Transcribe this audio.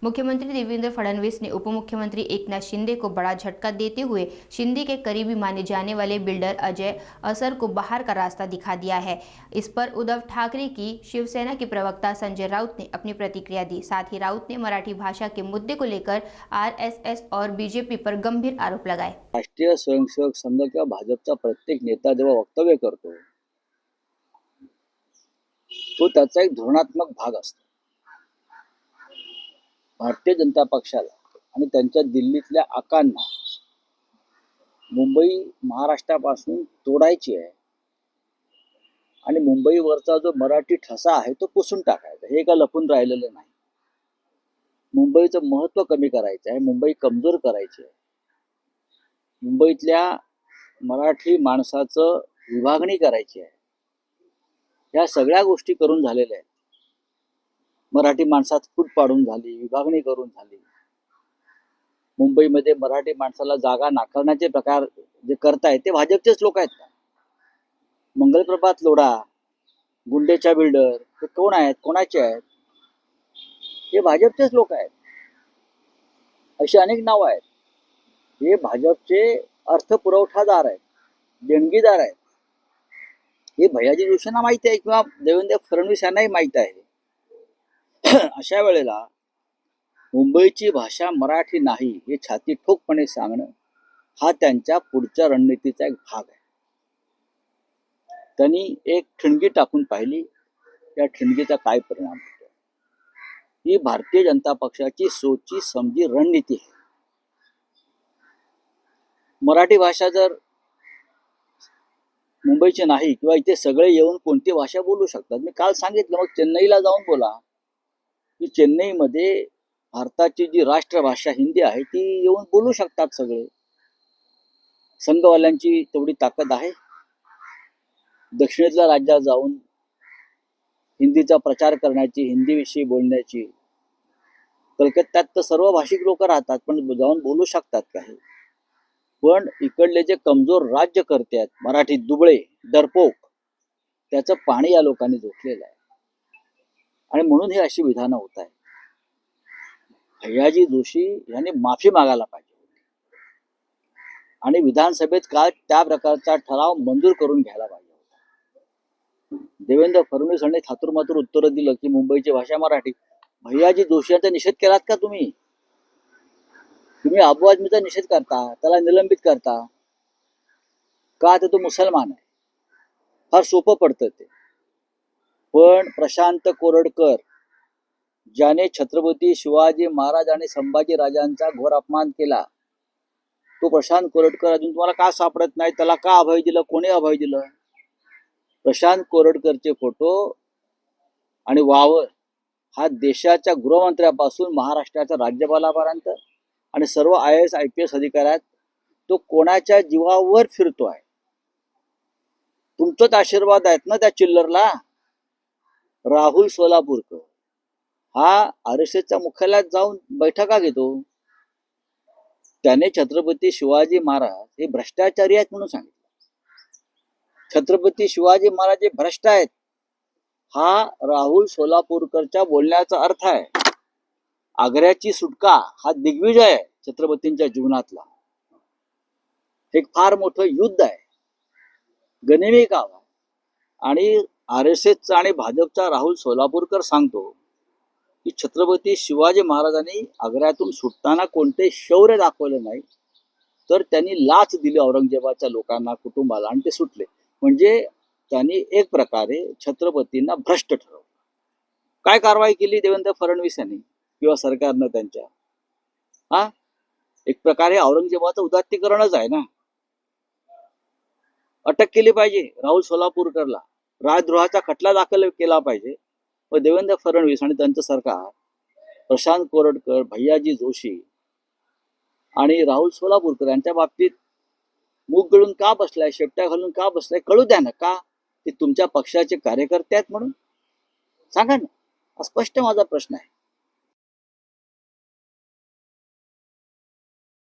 मुख्यमंत्री देवेंद्र फडणवीस ने उप मुख्यमंत्री एकनाथ शिंदे को बड़ा झटका देते हुए शिंदे के करीबी माने जाने वाले बिल्डर अजय असर को बाहर का रास्ता दिखा दिया है। इस पर उद्धव ठाकरे की शिवसेना के प्रवक्ता संजय राउत ने अपनी प्रतिक्रिया दी। साथ ही राउत ने मराठी भाषा के मुद्दे को लेकर आरएसएस और बीजेपी पर गंभीर आरोप लगाए। राष्ट्रीय स्वयंसेवक संघ किंवा भाजपचा प्रत्येक नेता जेव्हा वक्तव्य करतो तो त्याचा एक धोरणात्मक भाग असतो। भारतीय जनता पक्षाला आणि त्यांच्या दिल्लीतल्या आकांना मुंबई महाराष्ट्रापासून तोडायची आहे आणि मुंबईवरचा जो मराठी ठसा आहे तो पुसून टाकायचा, हे का लपून राहिलेलं नाही। मुंबईचं महत्त्व कमी करायचं आहे, मुंबई कमजोर करायची आहे, मुंबईतल्या मराठी माणसाचं विभागणी करायची आहे। ह्या सगळ्या गोष्टी करून झालेल्या आहेत। मराठी माणसात फूट पाडून झाली, विभागणी करून झाली। मुंबईमध्ये मराठी माणसाला जागा नाकारण्याचे प्रकार जे करतायत ते भाजपचेच लोक आहेत का? मंगलप्रभात लोढा, गुंडेच्या बिल्डर हे कोण आहेत, कोणाचे आहेत? हे भाजपचेच लोक आहेत। अशी अनेक नावं आहेत। हे भाजपचे अर्थपुरवठादार आहेत, देणगीदार आहेत। हे भैयाजी जोशींना माहिती आहे किंवा देवेंद्र फडणवीस यांनाही माहित आहे। अशा वेळेला मुंबईची भाषा मराठी नाही हे छाती ठोकपणे सांगणं हा त्यांच्या पुढच्या रणनीतीचा एक भाग आहे। त्यांनी एक ठिणगी टाकून पाहिली, त्या ठिणगीचा काय परिणाम होतो। ही भारतीय जनता पक्षाची सोची समजी रणनीती आहे। मराठी भाषा जर मुंबईची नाही किंवा इथे सगळे येऊन कोणती भाषा बोलू शकतात, मी काल सांगितलं, मग चेन्नईला जाऊन बोला की चेन्नईमध्ये भारताची जी राष्ट्रभाषा हिंदी आहे ती येऊन बोलू शकतात सगळे। संघवाल्यांची तेवढी ताकद आहे। दक्षिणेतल्या राज्यात जाऊन हिंदीचा प्रचार करण्याची, हिंदीविषयी बोलण्याची। कलकत्त्यात तर सर्व भाषिक लोक राहतात, पण जाऊन बोलू शकतात काही। पण इकडले जे कमजोर राज्यकर्ते आहेत, मराठी दुबळे, डरपोक, त्याचं पाणी या लोकांनी झोपलेलं आहे आणि म्हणून ही अशी विधानं होत आहेत। भैयाजी जोशी यांनी माफी मागायला पाहिजे आणि विधानसभेत काल त्या प्रकारचा ठराव मंजूर करून घ्यायला पाहिजे होता। देवेंद्र फडणवीस यांनी थातुरमातुर उत्तर दिलं की मुंबईची भाषा मराठी। भैयाजी जोशी यांचा निषेध केलात का तुम्ही? तुम्ही अबू आझमीचा निषेध करता, त्याला निलंबित करता का? तो मुसलमान आहे, फार सोपं पडतं ते। पण प्रशांत कोरडकर ज्याने छत्रपती शिवाजी महाराज आणि संभाजी राजांचा घोर अपमान केला, तो प्रशांत कोरडकर अजून तुम्हाला का सापडत नाही? त्याला का अभय दिलं? कोणी अभय दिलं? प्रशांत कोरडकरचे फोटो आणि वावर हा देशाच्या गृहमंत्र्यापासून महाराष्ट्राच्या राज्यपालापर्यंत आणि सर्व IAS IPS अधिकाऱ्यात तो कोणाच्या जीवावर फिरतो आहे? तुमचंच आशीर्वाद आहेत ना त्या चिल्लरला। राहुल सोलापूरकर हा RSSच्या मुख्यालयात जाऊन बैठका घेतो। त्याने छत्रपती शिवाजी महाराज हे भ्रष्टाचारी आहेत म्हणून सांगितलं। छत्रपती शिवाजी महाराज हे भ्रष्ट आहेत हा राहुल सोलापूरकरच्या बोलण्याचा अर्थ आहे। आग्र्याची सुटका हा दिग्विजय आहे छत्रपतींच्या जीवनातला। हे फार मोठं युद्ध आहे, गनिमी काव आहे। आणि RSSचा आणि भाजपचा राहुल सोलापूरकर सांगतो की छत्रपती शिवाजी महाराजांनी आग्र्यातून सुटताना कोणते शौर्य दाखवले नाही, तर त्यांनी लाच दिली औरंगजेबाच्या लोकांना, कुटुंबाला, आणि ते सुटले। म्हणजे त्यांनी एक प्रकारे छत्रपतींना भ्रष्ट ठरवलं। काय कारवाई केली देवेंद्र फडणवीस यांनी किंवा सरकारनं त्यांच्या? एक प्रकारे औरंगजेबाचं उदात्तीकरणच आहे ना। अटक केली पाहिजे राहुल सोलापूरकरला, राजद्रोहाचा खटला दाखल केला पाहिजे व देवेंद्र फडणवीस आणि त्यांचं सरकार प्रशांत कोरडकर, भैयाजी जोशी आणि राहुल सोलापूरकर यांच्या बाबतीत मूग गळून का बसलाय, शेपट्या घालून का बसलाय, कळू द्या ना। का? ते तुमच्या पक्षाचे कार्यकर्ते आहेत म्हणून सांगा ना। स्पष्ट माझा प्रश्न आहे।